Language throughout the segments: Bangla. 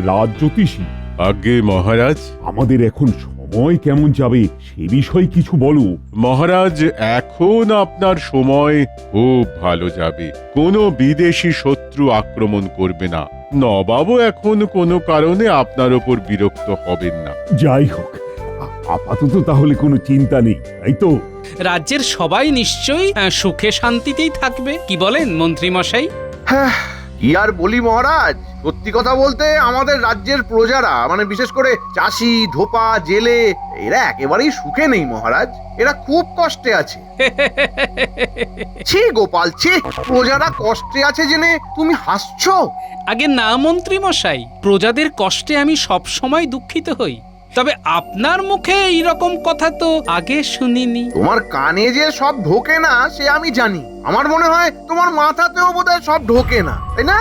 রাজজ্যোতিষী। আজ্ঞে মহারাজ। আমাদের এখন সময় কেমন যাবে সে বিষয়ে কিছু বলো। মহারাজ, এখন আপনার সময় খুব ভালো যাবে। কোনো বিদেশি শত্রু আক্রমণ করবে না। নবাবও এখন কোনো কারণে আপনার ওপর বিরক্ত হবেন না। যাই হোক, আপাতত তাহলে কোনো চিন্তা নেই, তাই তো? রাজ্যের সবাই নিশ্চয়ই সুখে শান্তিতেই থাকবে, কি বলেন মন্ত্রী মশাই? হ্যাঁ, কি আর বলি মহারাজ, সত্যি কথা বলতে আমাদের রাজ্যের প্রজারা, মানে বিশেষ করে চাষি, ধোপা, জেলে, এরা একেবারেই সুখে নেই মহারাজ। এরা খুব কষ্টে আছে। ছি গোপাল, ছি! প্রজারা কষ্টে আছে জেনে তুমি হাসছো? আগে না মন্ত্রী মশাই, প্রজাদের কষ্টে আমি সব সময় দুঃখিত হই, তবে আপনার মুখে এই রকম কথা তো আগে শুনিনি। তোমার কানে যে সব ঢোকে না সে আমি জানি। আমার মনে হয় তোমার মাথাতেও বোধহয় সব ঢোকে না, তাই না?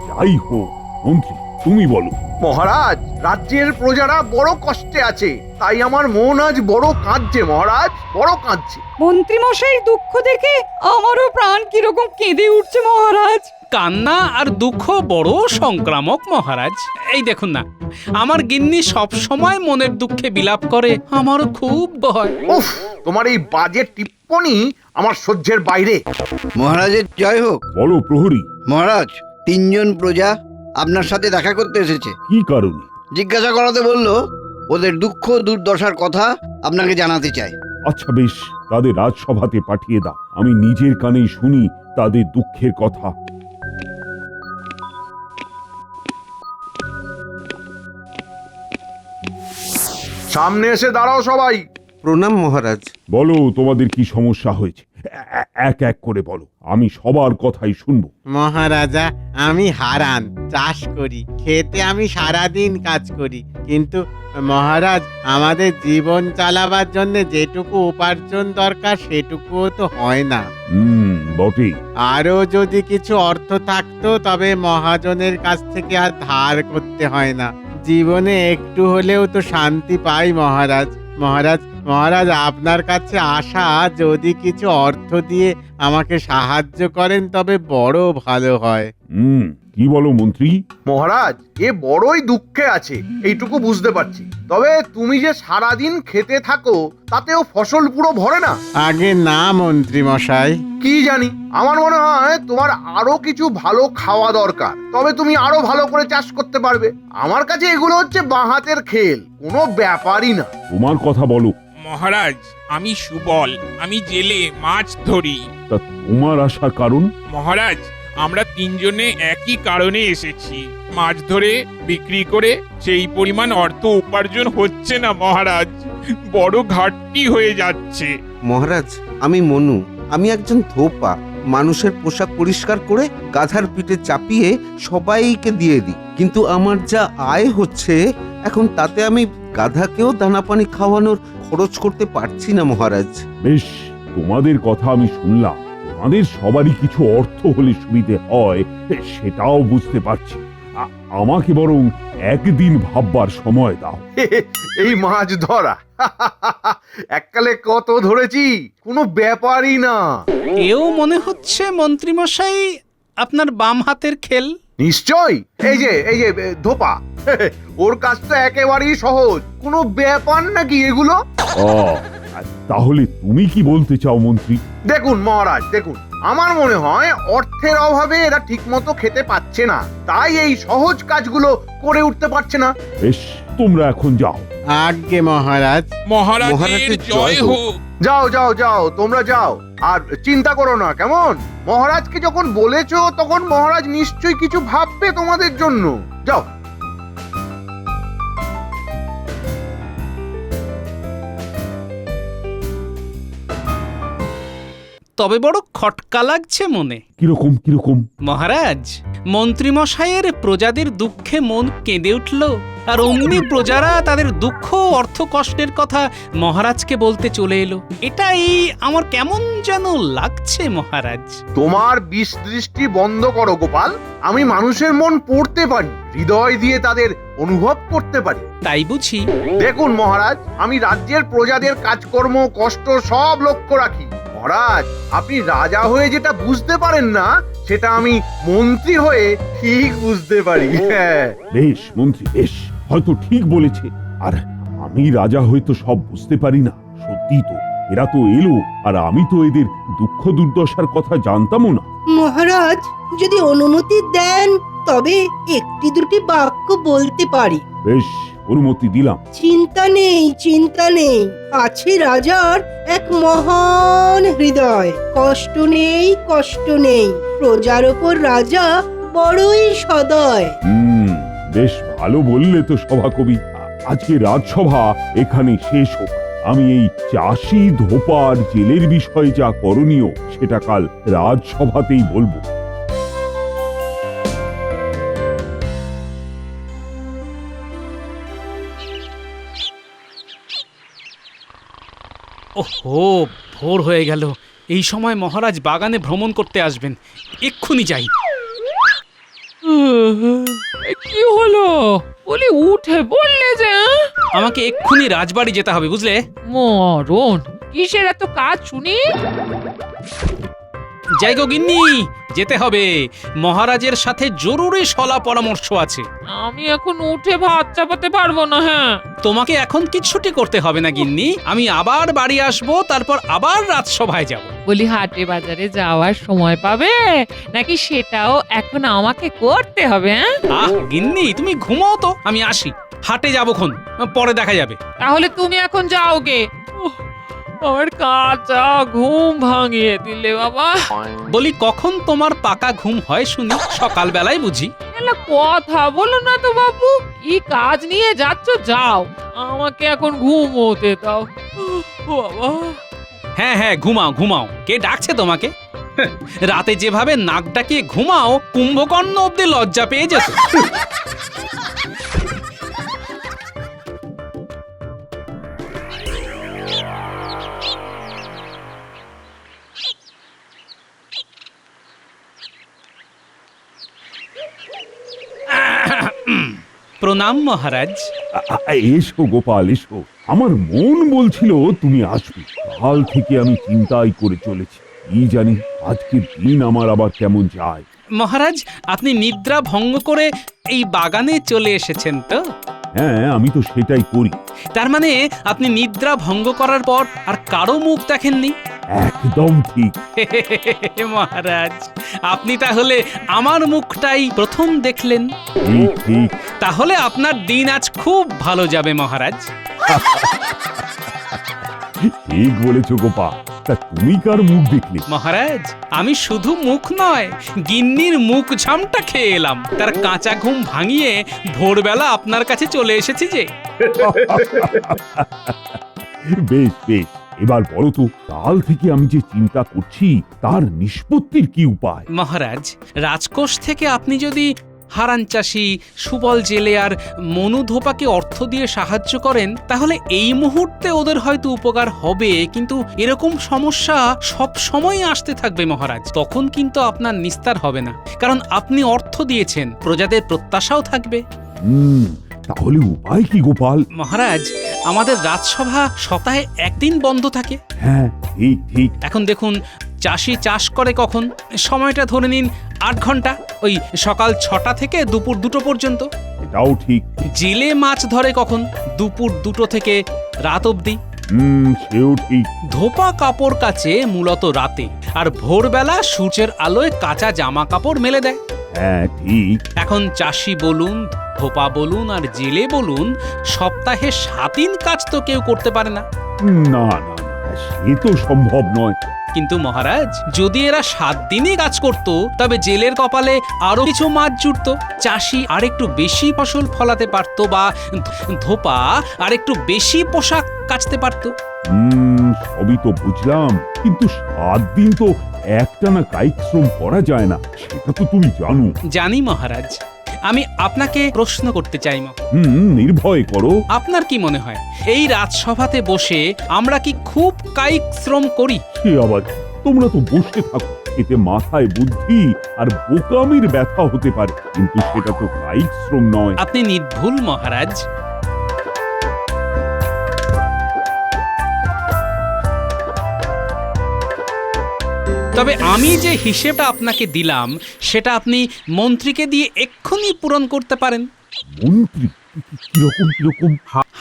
যাই হোক মন্ত্রী, তুমি বলো। মহারাজ, রাজ্যের প্রজারা বড় কষ্টে আছে, তাই আমার মন আজ বড় কাঁদছে মহারাজ, বড় কাঁদছে। মন্ত্রী মশাইয়ের দুঃখ দেখে আমারও প্রাণ কিরকম কেঁদে উঠছে মহারাজ। কান্না আর দুঃখ বড় সংক্রামক মহারাজ। এই দেখুন না, আমার গিন্নি সব সময় মনের দুঃখে বিলাপ করে, আমারও খুব ভয়। উফ, তোমার এই বাজে টিপ্পনি আমার সহ্যের বাইরে। মহারাজের জয় হোক। বলো প্রহরী, মহারাজ, 3 জন প্রজা আপনার সাথে দেখা করতে এসেছে। কি কারণে? জিজ্ঞাসা করাতে বললো ওদের দুঃখ দুর্দশার কথা আপনাকে জানাতে চায়। আচ্ছা বেশ, তাদের রাজসভাতে পাঠিয়ে দাও, আমি নিজের কানেই শুনি তাদের দুঃখের কথা। সামনে এসে দাঁড়াও সবাই। প্রণাম মহারাজ। বলো তোমাদের কি সমস্যা হয়েছে, এক এক করে বলো, আমি সবার কথাই শুনবো। মহারাজা, আমি হারান, চাষ করি, খেতে আমি সারাদিন কাজ করি, কিন্তু মহারাজ আমাদের জীবন চালাবার জন্য যেটুকু উপার্জন দরকার সেটুকুও তো হয় না। বটে। আরো যদি কিছু অর্থ থাকতো তবে মহাজনের কাছ থেকে আর ধার করতে হয় না। জীবনে একটু হলেও তো শান্তি পাই মহারাজ। মহারাজ মহারাজ আপনার কাছে আশা, যদি কিছু অর্থ দিয়ে আমাকে সাহায্য করেন তবে বড় ভালো হয়। কি বলো মন্ত্রী? মহারাজ, এ বড়ই দুঃখে আছে, এইটুকু বুঝতে পারছি। তবে তুমি যে সারাদিন খেতে থাকো তাতেও ফসল পুরো ভরে না। আগে না মন্ত্রী মশাই। কি জানি, আমার মনে হয় তোমার আরো কিছু ভালো খাওয়া দরকার, তবে তুমি আরো ভালো করে চাষ করতে পারবে। আমার কাছে এগুলো হচ্ছে বাঁ হাতের খেল, কোনো ব্যাপারই না। তোমার কথা বলো। মহারাজ, আমি সুবল, আমি জেলে মাছ ধরি। তা তোমার আসার কারণ? মহারাজ, আমরা 3 জনে একই কারণে এসেছি। মাছ ধরে বিক্রি করে সেই পরিমাণ অর্থ উপার্জন হচ্ছে না মহারাজ, বড় ঘাটতি হয়ে যাচ্ছে। মহারাজ, আমি মনু, আমি একজন ধোপা। মানুষের পোশাক পরিষ্কার করে গাধার পিঠে চাপিয়ে সবাইকে দিয়ে দিই, কিন্তু আমার যা আয় হচ্ছে এখন তাতে আমি গাধাকেও দানা পানি খাওয়ানোর খরচ করতে পারছি না মহারাজ। বেশ, তোমাদের কথা আমি শুনলাম। তোমাদের সবারই কিছু অর্থ হলে সুবিধে হয় সেটাও বুঝতে পারছি। আমাকে বরং একদিন ভাববার সময় দাও। এই মাছ ধরা এককালে কত ধরেছি, কোনো ব্যাপারই না। এও মনে হচ্ছে মন্ত্রী মশাই আপনার বাম হাতের খেল। নিশ্চয়, এই যে ধোপা, ওর কাজটা একেবারেই সহজ, কোনো ব্যাপার নাকি এগুলো। তাহলে তুমি কি বলতে চাও মন্ত্রী? দেখুন মহারাজ, দেখুন, আমার মনে হয় অর্থের অভাবে এরা ঠিক মতো খেতে পাচ্ছে না, তাই এই সহজ কাজগুলো করে উঠতে পারছে না। বেশ, তোমরা এখন যাও। আজ্ঞে মহারাজ। মহারাজের জয় হোক। যাও যাও যাও, তোমরা যাও, আর চিন্তা করো না, কেমন? মহারাজকে যখন বলেছো তখন মহারাজ নিশ্চয়ই কিছু ভাববে তোমাদের জন্য। যাও। তবে বড় খটকা লাগছে মনে। কিরকম কিরকম? মহারাজ, মন্ত্রী মশাইয়ের প্রজাদের দুঃখে মন কেঁদে উঠল, আর অমনি প্রজারা তাদের দুঃখ অর্থ কষ্টের কথা মহারাজকে বলতে চলে এলো। এটাই আমার কেমন যেন লাগছে মহারাজ। তোমার বিষ দৃষ্টি বন্ধ করো গোপাল। আমি মানুষের মন পড়তে পারি, হৃদয় দিয়ে তাদের অনুভব করতে পারি। তাই বুঝি? দেখুন মহারাজ, আমি রাজ্যের প্রজাদের কাজকর্ম কষ্ট সব লক্ষ্য রাখি। মহারাজ, আপনি রাজা হয়ে যেটা বুঝতে পারেন না সেটা আমি মন্ত্রী হয়ে ঠিক বুঝতে পারি। হ্যাঁ, বেশ মন্ত্রী বেশ, হয়তো ঠিক বলেছে। আর আমি রাজা হয়তো সব বুঝতে পারি না, সত্যি তো। এরা তো এলো, আর আমি তো এদের দুঃখ দুর্দশার কথা জানতামও না। মহারাজ যদি অনুমতি দেন তবে একটি দুটি বাক্য বলতে পারি। বেশ, অনুমতি দিলাম। চিন্তা নেই, আছে রাজার এক মহান হৃদয়। কষ্ট নেই, প্রজার ওপর রাজা বড়ই সদয়। বেশ ভালো বললে তো সভাকবি। আজকে রাজসভা এখানে শেষ হোক। আমি এই চাষি ধোপার জেলের বিষয়ে যা করণীয় সেটা কাল রাজসভাতেই বলবো। ওহো, ভোর হয়ে গেল। এই সময় মহারাজ বাগানে ভ্রমণ করতে আসবেন, এক্ষুনি যাই। কি হলো বলি, উঠে বললে যে আমাকে এক্ষুনি রাজবাড়ি যেতে হবে, বুঝলে? মরণ, কিসের এত কাজ শুনি? যাই গো গিন্নি, যেতে হবে। মহারাজের সাথে জরুরি সলা পরামর্শ আছে। আমি এখন উঠে ভাত চাপাতে পারবো না। হ্যাঁ, তোমাকে এখন কিচ্ছুটি করতে হবে না গিন্নি। আমি আবার বাড়ি আসবো, তারপর আবার রাজসভায় যাব। বলি হাটে বাজারে যাওয়ার সময় পাবে নাকি সেটাও এখন আমাকে করতে হবে? হ্যাঁ, আহ গিন্নি, তুমি ঘুমাও তো, আমি আসি। হাটে যাবোক্ষণ, পরে দেখা যাবে। তাহলে তুমি এখন যাও গে। আমার কাঁচা ঘুম ভাঙিয়ে দিলে বাবা। বলি, কখন তোমার পাকা ঘুম হয় শুনি? সকাল বেলায় বুঝি? এলা কথা বলো না তো বাবু, কি কাজ নিয়ে যাচ্ছ যাও, আমাকে এখন ঘুমোতে দাও। বাবা, হ্যাঁ হ্যাঁ, ঘুমাও ঘুমাও। কে ডাকছে তোমাকে? রাতে যেভাবে নাক ডাকিয়ে ঘুমাও, কুম্ভকর্ণ অব্দি লজ্জা পেয়ে যেত। প্রণাম মহারাজ। এসো গোপাল, এসো। আমার মন বলছিল তুমি আসবে। কাল থেকে আমি চিন্তাই করে চলেছি, কি জানি আজকের দিন আমার আবার কেমন যায়। মহারাজ, আপনি নিদ্রা ভঙ্গ করে এই বাগানে চলে এসেছেন তো? হ্যাঁ, আমি তো সেটাই করি। তার মানে আপনি নিদ্রা ভঙ্গ করার পর আর কারো মুখ দেখেননি? একদম ঠিক। মহারাজ, আপনি তাহলে আমার মুখটাই প্রথম দেখলেন। ঠিক ঠিক। তাহলে আপনার দিন আজ খুব ভালো যাবে মহারাজ। ঠিক বলেছো গোপাল। তা তুমি কার মুখ দেখলে? মহারাজ, আমি শুধু মুখ নয়, গিন্নির মুখ ঝামটা খেয়ে এলাম। তার কাঁচা ঘুম ভাঙিয়ে ভোরবেলা আপনার কাছে চলে এসেছি যে। বেশ বেশ, এবার বলো তো, কাল থেকে আমি যে চিন্তা করছি তার নিষ্পত্তির কি উপায়? মহারাজ, রাজকোষ থেকে আপনি যদি হারান চাষি, সুবল জেলে আর মনু ধোপাকে অর্থ দিয়ে সাহায্য করেন, তাহলে এই মুহূর্তে ওদের হয়তো উপকার হবে। কিন্তু এরকম সমস্যা সব সময় আসতে থাকবে মহারাজ। তখন কিন্তু আপনার নিস্তার হবে না, কারণ আপনি অর্থ দিয়েছেন, প্রজাদের প্রত্যাশাও থাকবে। তাহলে উপায় কি গোপাল? মহারাজ, আমাদের রাজসভা সপ্তাহে একদিন বন্ধ থাকে। হ্যাঁ, ঠিক ঠিক। এখন দেখুন, চাষি চাষ করে কখন? সময়টা ধরে নিন 8 ঘন্টা, ওই সকাল 6টা থেকে দুপুর 2টো পর্যন্ত। এটাও ঠিক। জেলে মাছ ধরে কখন? দুপুর 2টো থেকে রাত অবধি। সেও ঠিক। ধোপা কাপড় কাচে মূলত রাতে, আর ভোরবেলা সূর্যের আলোয় কাঁচা জামা কাপড় মেলে দেয়। হ্যাঁ ঠিক। এখন চাষি বলুন, ধোপা বলুন আর জেলে বলুন, সপ্তাহে 7 দিন কাজ তো কেউ করতে পারে না। না না, সে তো সম্ভব নয়। কিন্তু মহারাজ, যদি এরা 7 দিনই কাজ করত, তবে জেলের কপালে আরো কিছু মাছ জুটতো। চাষি আর একটু বেশি ফসল ফলাতে পারতো, বা ধোপা আর একটু বেশি পোশাক কাচতে পারতো। সবই তো বুঝলাম, কিন্তু 7 দিন তো একটানা কায়িক শ্রম করা যায় না, সেটা তো তুমি জানো। জানি মহারাজ। আমি আপনাকে প্রশ্ন করতে চাই। নির্ভয় করো। আপনার কি মনে হয়, এই রাজসভাতে বসে আমরা কি খুব কায়িক শ্রম করি? সে আবার, তোমরা তো বসে থাকো, এতে মাথায় বুদ্ধি আর বোকামির ব্যথা হতে পারে, কিন্তু সেটা তো কায়িক শ্রম নয়। আপনি নির্ভুল মহারাজ। তবে আমি যে হিসেবটা আপনাকে দিলাম সেটা আপনি মন্ত্রীকে দিয়ে এক্ষুনি পূরণ করতে পারেন। মন্ত্রী কিরকম?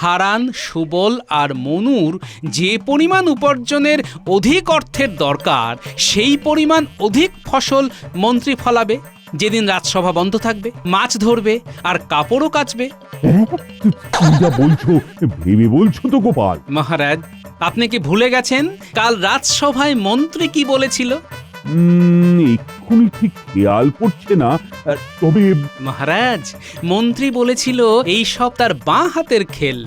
হারান, সুবল আর মনুর যে পরিমাণ উপার্জনের অধিক অর্থের দরকার সেই পরিমাণ অধিক ফসল মন্ত্রী ফলাবে। যেদিন রাজসভা বন্ধ থাকবে মাছ ধরবে আর কাপড়ও কাচবে। হ্যাঁ? তুমি যা বলছো ভেবে বলছো তো গোপাল? মহারাজ, আপনি কি ভুলে গেছেন কাল রাজসভায় মন্ত্রী কি বলেছিল? এক্ষুনি ঠিক খেয়াল পড়ছে না, তবে মহারাজ, মন্ত্রী বলেছিল এই সব তার বাঁ হাতের খেল,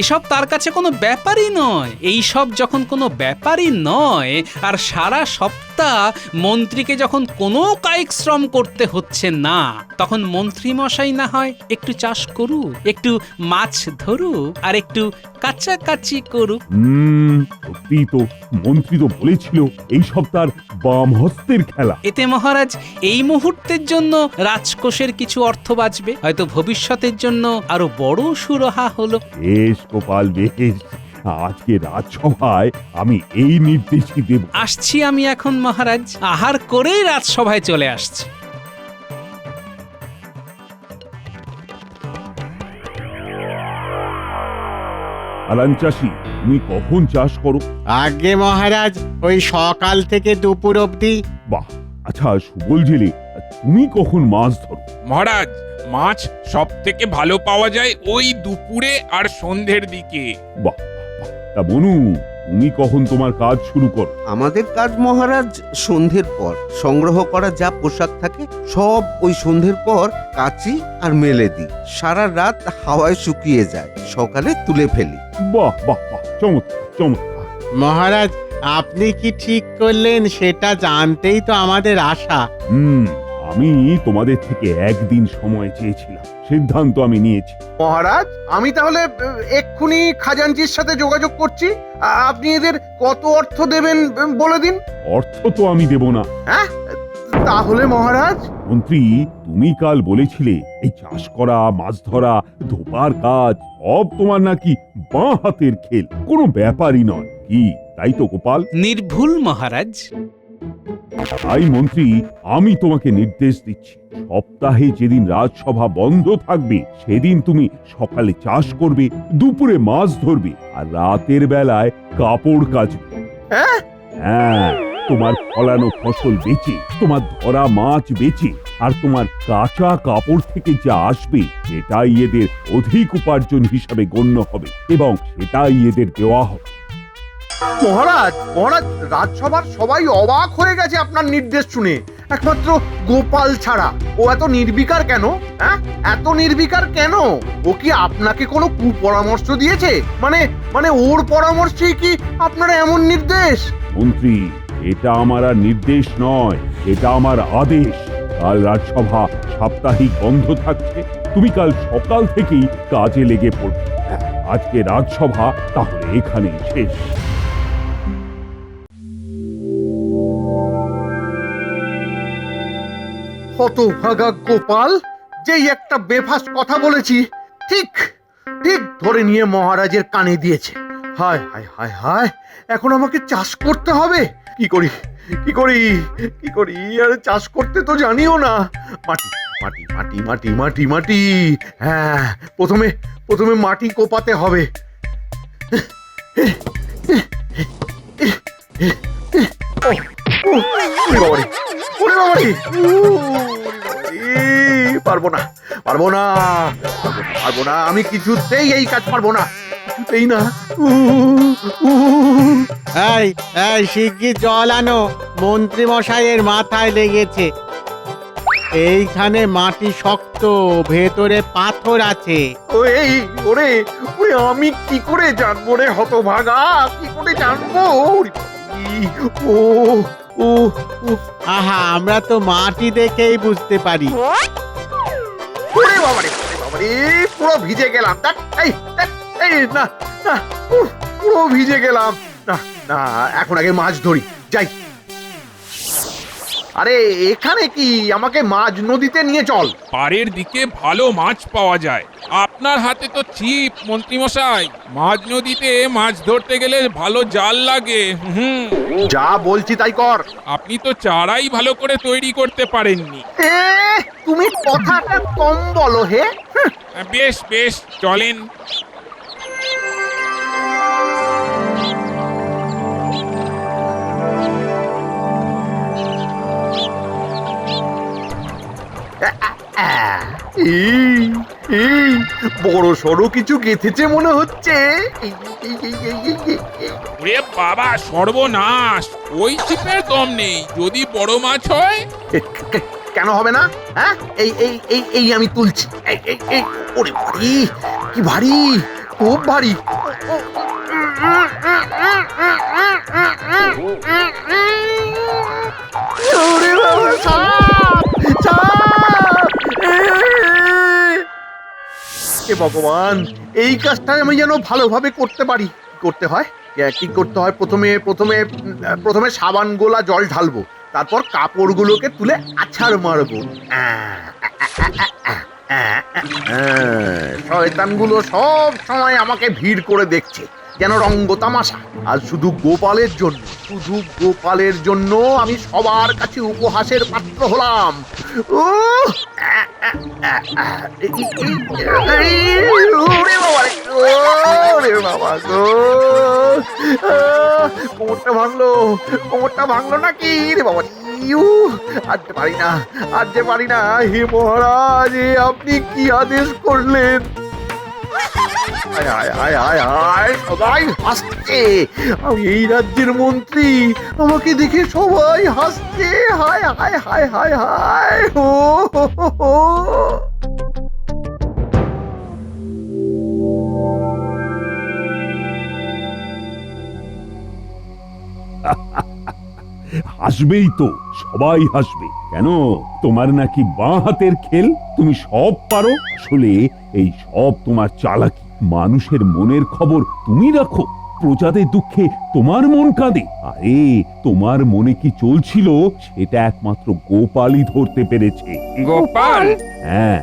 এসব তার কাছে কোনো ব্যাপারই নয়। এই সব যখন কোনো ব্যাপারই নয় আর সারা সপ্তাহ মন্ত্রীকে যখন কোনো কায়িক শ্রম করতে হচ্ছে না, তখন মন্ত্রী মশাই না হয় একটু চাষ করুক, একটু মাছ ধরুক আর একটু কাচাকাচি করুক। সত্যি তো, মন্ত্রী তো বলেছিল এই সব তার বাম হস্তের খেলা। এতে মহারাজ এই মুহূর্তের জন্য রাজকোষের কিছু অর্থ বাঁচবে, হয়তো ভবিষ্যতের জন্য আরো বড় সুরাহা হলো। বেশ গোপাল, বেশ, আজকে রাজসভায় আমি এই নির্দেশই দেব। আসছি আমি এখন মহারাজ, আহার করেই রাজসভায় চলে আসছি। হারান চাষি, তুমি কখন চাষ করো? আগে মহারাজ, ওই সকাল থেকে দুপুর অবধি। বাহ, আচ্ছা সুবল জেলে, তুমি কখন মাছ ধরো? মহারাজ, মাছ সব থেকে ভালো পাওয়া যায় ওই দুপুরে আর সন্ধ্যের দিকে। বাহ, তা বনু, তুমি কখন তোমার কাজ শুরু করো? আমাদের কাজ মহারাজ সন্ধ্যের পর। সংগ্রহ করা যা পোশাক থাকে সব ওই সন্ধ্যের পর কাচি আর মেলে দিই। সারা রাত হাওয়ায় শুকিয়ে যায়, সকালে তুলে ফেলি। বাহ বাহ বাহ, চমৎকার চমৎকার। মহারাজ, আপনি কি ঠিক করলেন সেটা জানতেই তো আমাদের আশা। আমি তোমাদের থেকে একদিন সময় চেয়েছিলাম, সিদ্ধান্ত আমি নিয়েছি। মহারাজ, আমি তাহলে এক্ষুনি খাজাঞ্চির সাথে যোগাযোগ করছি। আপনি এদের কত অর্থ দেবেন বলে দিন। অর্থ তো আমি দেব না। হ্যাঁ, তাহলে মহারাজ? মন্ত্রী, তুমি কাল বলেছিলে এই চাষ করা, মাছ ধরা, ধোপার কাজ সব তোমার নাকি বাঁ হাতের খেল, কোনো ব্যাপারই নয়, কি তাই তো গোপাল? নির্ভুল মহারাজ। তাই মন্ত্রী, আমি তোমাকে নির্দেশ দিচ্ছি, সপ্তাহে যেদিন রাজসভা বন্ধ থাকবে সেদিন তুমি সকালে চাষ করবে, দুপুরে মাছ ধরবে আর রাতের বেলায় কাপড় কাচবে। হ্যাঁ, তোমার ফলানো ফসল বেচে, তোমার ধরা মাছ বেচে আর তোমার কাঁচা কাপড় থেকে যা আসবে সেটাই এদের অধিক উপার্জন হিসাবে গণ্য হবে এবং সেটাই এদের দেওয়া হবে। মহারাজ, রাজসভার সবাই অবাক হয়ে গেছে আপনার নির্দেশ শুনে, একমাত্র গোপাল ছাড়া। ও এত নির্বিকার কেন? হ্যাঁ, এত নির্বিকার কেন? ও কি আপনাকে কোনো কুপরামর্শ দিয়েছে? মানে ওর পরামর্শেই কি আপনার এমন নির্দেশ? মন্ত্রী, এটা আমার আর নির্দেশ নয়, এটা আমার আদেশ। কাল রাজসভা সাপ্তাহিক বন্ধ থাকছে, তুমি কাল সকাল থেকেই কাজে লেগে পড়বে। আজকে রাজসভা তাহলে এখানেই শেষ। হতভাগা গোপাল, যেই একটা বেফাস কথা বলেছি ঠিক ঠিক ধরে নিয়ে মহারাজের কানে দিয়েছে। হায় হায় হায় হায়, এখন আমাকে চাষ করতে হবে। কি করি কি করি কি করি? আরে চাষ করতে তো জানিও না। মাটি মাটি মাটি মাটি মাটি মাটি, হ্যাঁ, প্রথমে মাটি কোপাতে হবে। পারবো না, আমি কিছুতেই এই কাজ পারবো না, কিছুতেই না। এই শিগগির জল আনো, মন্ত্রী মশাইয়ের মাথায় লেগেছে। এইখানে মাটি শক্ত, ভেতরে পাথর আছে। ওরে আমি কি করে জানবো রে হতভাগা, কি করে জানবো? আহা, আমরা তো মাটি দেখেই বুঝতে পারি। বাবারে, পুরো ভিজে গেলাম। না, পুরো ভিজে গেলাম। না, এখন আগে মাছ ধরি, যাই। আরে এখানে কি, আমাকে মাঝ নদীতে নিয়ে চল। পাড়ের দিকে ভালো মাছ পাওয়া যায়। আপনার হাতে তো ছিপ মন্ত্রীমশাই, মাঝ নদীতে মাছ ধরতে গেলে ভালো জাল লাগে। যা বলছি তাই কর। আপনি তো চারাই ভালো করে তৈরি করতে পারেননি। এ, তুমি কথাটা কম বলো হে। বেশ বেশ, চলেন। এই বড় সড়ো কিছু গেঁথেছে মনে হচ্ছে। ওরে বাবা, সর্বনাশ! ওই ছিপের দম নেই, যদি বড় মাছ হয়। কেন হবে না? হ্যাঁ, এই এই এই এই আমি তুলছি। এই এই এই, ওরে ভারী, কি ভারী, খুব ভারী। ওরে বাবা, সাপ, সাপ! হে ভগবান, এই কাজটা আমি যেন ভালোভাবে করতে পারি। করতে হয় কি করতে হয়, প্রথমে সাবান গোলা জল ঢালবো, তারপর কাপড়গুলোকে তুলে আছাড় মারবো। শয়তানগুলো সব সময় আমাকে ভিড় করে দেখছে, যেন রঙ্গ তামাশা। আর শুধু গোপালের জন্য আমি সবার কাছে উপহাসের পাত্র হলাম। কোমরটা ভাঙলো নাকি রে বাবা। আর যে পারি না। হে মহারাজ, আপনি কি আদেশ করলেন? সবাই হাসছে, আমি এই রাজ্যের মন্ত্রী, আমাকে দেখে সবাই হাসছে। হায় হায় হায় হায় হায়, ও হাসবেই তো, সবাই হাসবে। কেন, তোমার নাকি বাঁ হাতের খেল, তুমি সব পারো। আসলে এই সব তোমার চালাকি। মানুষের মনের খবর তুমি রাখো, প্রজাদের দুঃখে তোমার মন কাঁদে। আরে তোমার মনে কি চলছিল সেটা একমাত্র গোপালই ধরতে পেরেছে। গোপাল? হ্যাঁ,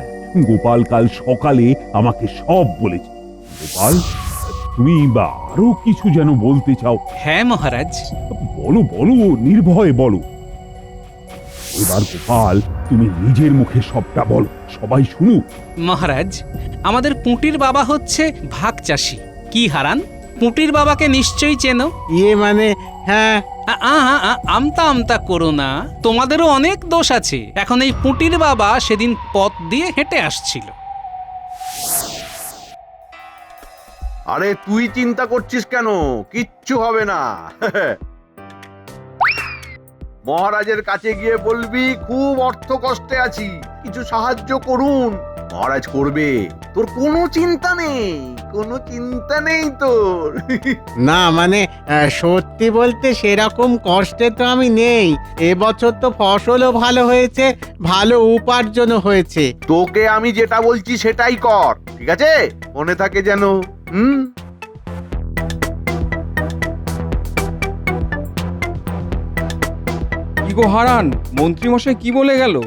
গোপাল কাল সকালে আমাকে সব বলেছে। গোপাল, তুমি বা আরো কিছু যেন বলতে চাও। হ্যাঁ মহারাজ। বলো বলো, নির্ভয়ে বলো। এবার গোপাল, তুমি নিজের মুখে সবটা বলো, সবাই শুনুক। মহারাজ, আমাদের পুঁটির বাবা হচ্ছে ভাগ চাষি। কি হারান, পুঁটির বাবাকে নিশ্চয়ই চেনো। মানে হ্যাঁ। আমতা আমতা করো না, তোমাদেরও অনেক দোষ আছে। এখন এই পুঁটির বাবা সেদিন পথ দিয়ে হেঁটে আসছিল। আরে তুই চিন্তা করছিস কেন? কিচ্ছু হবে না। মহারাজের কাছে গিয়ে বলবি খুব অর্থ কষ্টে আছি, কিছু সাহায্য করুন। মহারাজ করবে, তোর কোনো চিন্তা নেই তোর। না মানে সত্যি বলতে সেরকম কষ্টে তো আমি নেই। এবছর তো ফসলও ভালো হয়েছে, ভালো উপার্জনও হয়েছে। তোকে আমি যেটা বলছি সেটাই কর, ঠিক আছে? মনে থাকে যেন। কি গো হারান, মন্ত্রী মশাই কি বলে গেল?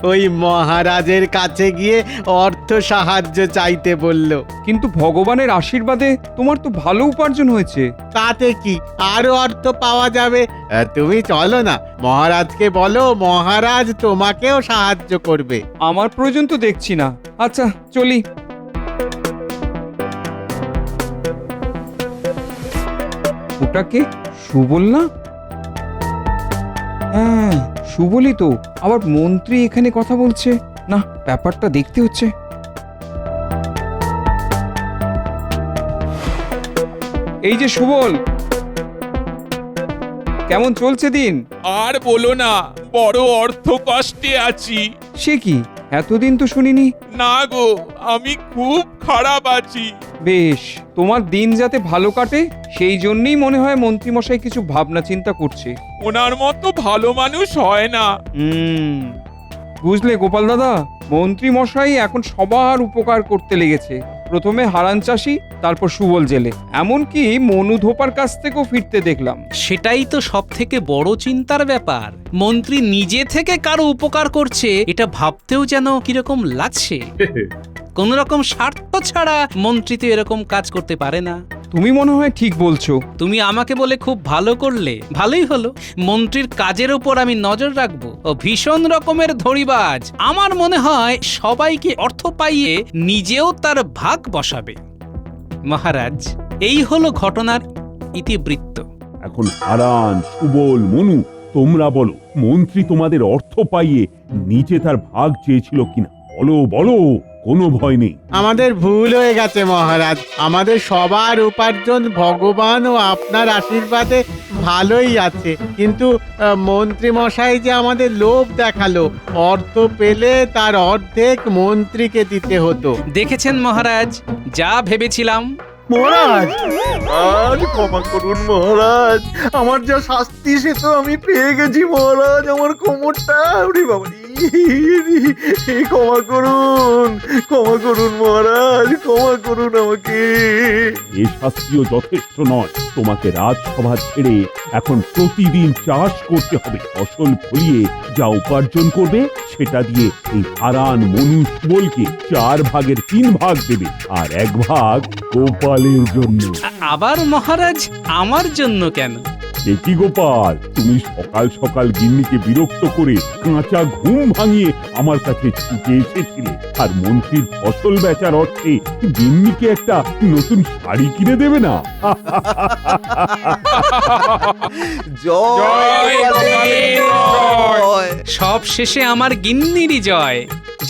ওই মহারাজের কাছে গিয়ে অর্থ সাহায্য চাইতে বলল। কিন্তু ভগবানের আশীর্বাদে তোমার তো ভালো উপার্জন হয়েছে। তাতে কি, আরো অর্থ পাওয়া যাবে। তুমি চলো না, মহারাজকে বলো মহারাজ তোমাকেও সাহায্য করবে। আমার প্রয়োজন তো দেখছি না। আচ্ছা চলি। ওটাকে সুবল না? হ্যাঁ সুবলই তো। আবার মন্ত্রী এখানে কথা বলছে। না, ব্যাপারটা দেখতে হচ্ছে। এই যে সুবল, কেমন চলছে দিন? আর বলো না, বড় অর্থ কষ্টে আছি। সে কি, এতদিন তো শুনিনি। না গো, আমি খুব খারাপ আছি। বেশ, তোমার দিন যাতে ভালো কাটে সেই জন্যই মনে হয় মন্ত্রী মশাই কিছু ভাবনা চিন্তা করছে। ওনার মতো ভালো মানুষ হয় না। বুঝলে গোপাল দাদা, মন্ত্রী মশাই এখন সবার উপকার করতে লেগেছে। প্রথমে হারান চাষি, তারপর সুবল জেলে, এমনকি মনু ধোপার কাছ থেকেও ফিরতে দেখলাম। সেটাই তো সব থেকে বড় চিন্তার ব্যাপার। মন্ত্রী নিজে থেকে কারো উপকার করছে, এটা ভাবতেও যেন কিরকম লাগছে। কোন রকম স্বার্থ ছাড়া মন্ত্রী তো এরকম কাজ করতে পারে না। তুমি মনে হয় ঠিক বলছো। তুমি আমাকে বলে খুব ভালো করলে, ভালোই হলো। মন্ত্রীর কাজের উপর আমি নজর রাখবো। ও ভীষণ রকমের ধড়িবাজ। আমার মনে হয় সবাইকে অর্থ পাইয়ে নিজেও তার ভাগ বসাবে। মহারাজ, এই হলো ঘটনার ইতিবৃত্ত। এখন হারান, সুবল, মনু, তোমরা বলো, মন্ত্রী তোমাদের অর্থ পাইয়ে নিচে তার ভাগ চেয়েছিল কিনা? বলো বলো, কোনো ভয় নেই। আমাদের ভুল হয়ে গেছে মহারাজ। আমাদের সবার উপার্জন ভগবান ও আপনার আশীর্বাদে ভালোই আছে, কিন্তু মন্ত্রী মশাই যে আমাদের লোভ দেখালো, অর্থ পেলে তার অর্ধেক মন্ত্রীকে দিতে হতো। দেখেছেন মহারাজ, যা ভেবেছিলাম। মহারাজ, আজ ক্ষমা করুন মহারাজ, আমার যা শাস্তি সে তো আমি পেয়ে গেছি মহারাজ। আমার কোমরটা, ওরে বাবা, ক্ষমা করুন, ক্ষমা করুন মহারাজ, ক্ষমা করুন আমাকে। এ শাস্তিও যথেষ্ট নয়। তোমাকে রাজসভা ছেড়ে এখন প্রতিদিন চাষ করতে হবে। ফসল ফলিয়ে যা উপার্জন করবে সেটা দিয়ে এই হারান, মনু, সুবলকে 4 ভাগের 3 ভাগ দেবে, আর 1 ভাগ গোপালের জন্য। আবার মহারাজ, আমার জন্য কেন? দেখি গোপাল, তুমি সকাল সকাল গিন্নিকে বিরক্ত করে কাঁচা ঘুম ভাঙিয়ে আমার কাছে ছুটে এসেছিলে, আর মন্ত্রীর ফসল বেচার অর্থে গিন্নিকে একটা নতুন শাড়ি কিনে দেবে না? জয় গোপালের জয়। সব শেষে আমার গিন্নিরই জয়।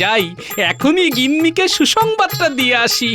যাই, এখনই গিন্নিকে সুসংবাদটা দিয়ে আসি।